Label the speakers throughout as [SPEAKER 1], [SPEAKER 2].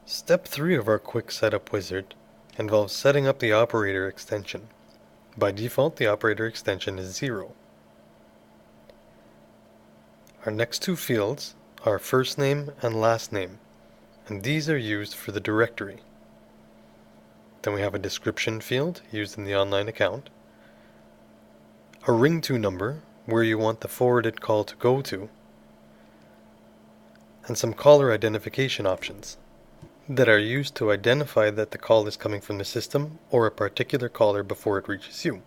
[SPEAKER 1] Step 3 of our quick setup wizard involves setting up the operator extension. By default, the operator extension is 0. Our next two fields are first name and last name, and these are used for the directory. Then we have a description field used in the online account, a ring to number where you want the forwarded call to go to, and some caller identification options that are used to identify that the call is coming from the system or a particular caller before it reaches you.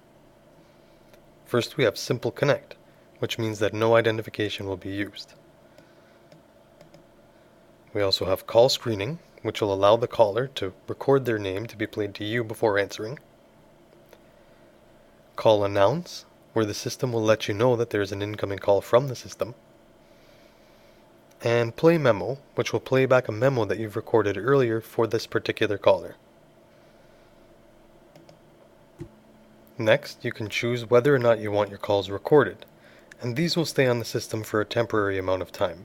[SPEAKER 1] First, we have Simple Connect, which means that no identification will be used. We also have Call Screening, which will allow the caller to record their name to be played to you before answering. Call Announce, where the system will let you know that there is an incoming call from the system. And Play Memo, which will play back a memo that you've recorded earlier for this particular caller. Next, you can choose whether or not you want your calls recorded, and these will stay on the system for a temporary amount of time,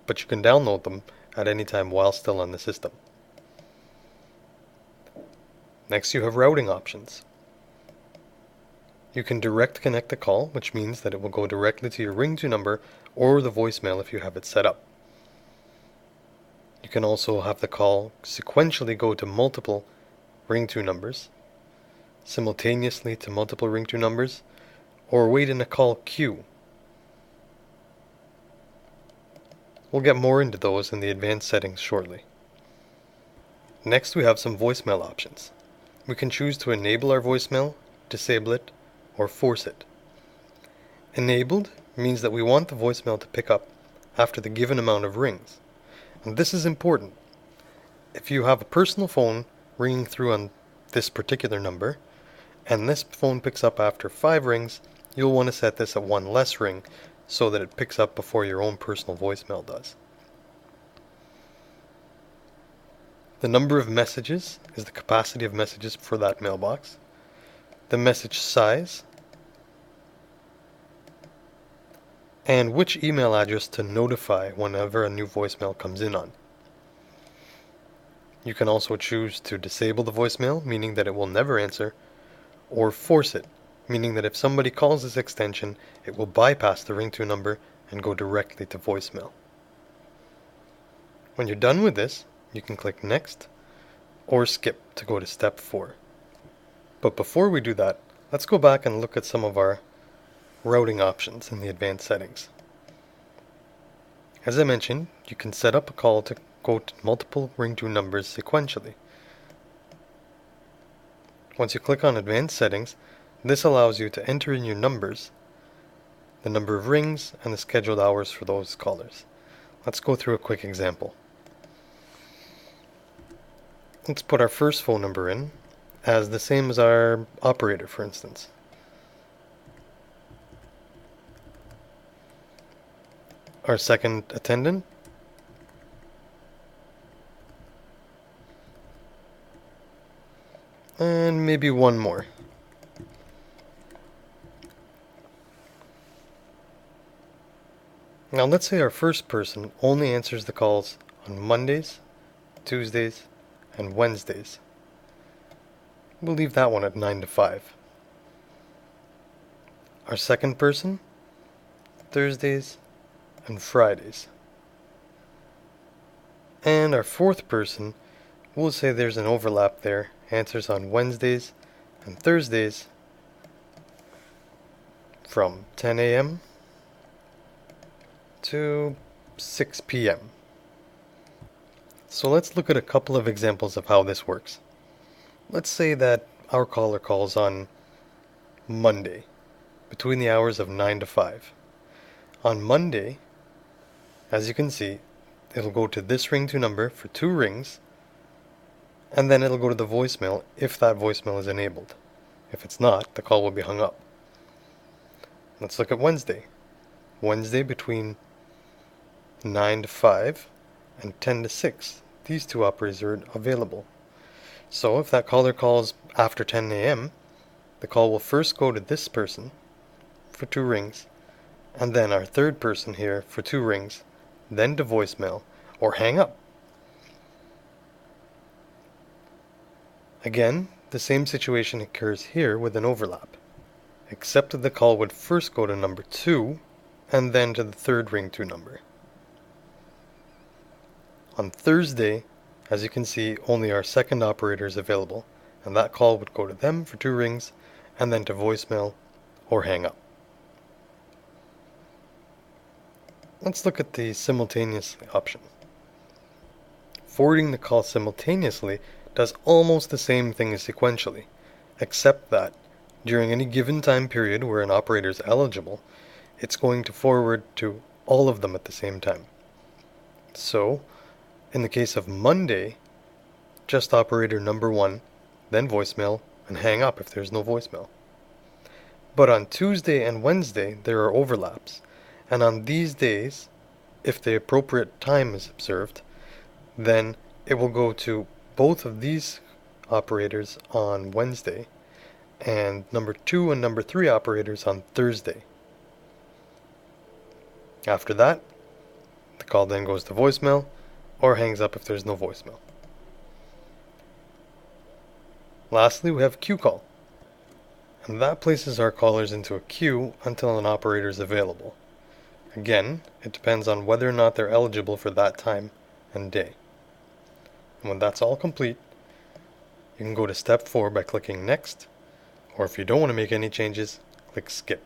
[SPEAKER 1] but you can download them at any time while still on the system. Next, you have routing options. You can direct connect the call, which means that it will go directly to your ring-to number or the voicemail if you have it set up. You can also have the call sequentially go to multiple ring-to numbers, simultaneously to multiple ring-to numbers, or wait in a call queue. We'll get more into those in the advanced settings shortly. Next, we have some voicemail options. We can choose to enable our voicemail, disable it, or force it. Enabled means that we want the voicemail to pick up after the given amount of rings. And this is important. If you have a personal phone ringing through on this particular number, and this phone picks up after 5 rings, you'll want to set this at 1 less ring so that it picks up before your own personal voicemail does. The number of messages is the capacity of messages for that mailbox. The message size, and which email address to notify whenever a new voicemail comes in on. You can also choose to disable the voicemail, meaning that it will never answer, or force it, meaning that if somebody calls this extension, it will bypass the ring-to number and go directly to voicemail. When you're done with this, you can click Next or Skip to go to step 4. But before we do that, let's go back and look at some of our routing options in the advanced settings. As I mentioned, you can set up a call to go to multiple ring-to numbers sequentially. Once you click on Advanced Settings, this allows you to enter in your numbers, the number of rings, and the scheduled hours for those callers. Let's go through a quick example. Let's put our first phone number in as the same as our operator, for instance. Our second attendant, and maybe one more. Now let's say our first person only answers the calls on Mondays, Tuesdays, and Wednesdays. We'll leave that one at 9 to 5. Our second person, Thursdays and Fridays. And our fourth person, we'll say there's an overlap there, answers on Wednesdays and Thursdays from 10 a.m. to 6 p.m. So let's look at a couple of examples of how this works. Let's say that our caller calls on Monday between the hours of 9 to 5. On Monday, as you can see, it'll go to this ring-to number for 2 rings, and then it'll go to the voicemail if that voicemail is enabled. If it's not, the call will be hung up. Let's look at Wednesday. Wednesday between 9 to 5 and 10 to 6. These 2 operators are available. So if that caller calls after 10 a.m., the call will first go to this person for 2 rings, and then our third person here for 2 rings, then to voicemail, or hang up. Again, the same situation occurs here with an overlap, except that the call would first go to number 2 and then to the third ring 2 number. On Thursday, as you can see, only our second operator is available, and that call would go to them for 2 rings and then to voicemail or hang up. Let's look at the simultaneously option. Forwarding the call simultaneously does almost the same thing as sequentially, except that during any given time period where an operator is eligible, it's going to forward to all of them at the same time. So, in the case of Monday, just operator number 1, then voicemail, and hang up if there's no voicemail. But on Tuesday and Wednesday, there are overlaps, and on these days, if the appropriate time is observed, then it will go to both of these operators on Wednesday, and number 2 and number 3 operators on Thursday. After that, the call then goes to voicemail, or hangs up if there's no voicemail. Lastly, we have queue call, and that places our callers into a queue until an operator is available. Again, it depends on whether or not they're eligible for that time and day. And when that's all complete, you can go to step 4 by clicking Next, or if you don't want to make any changes, click Skip.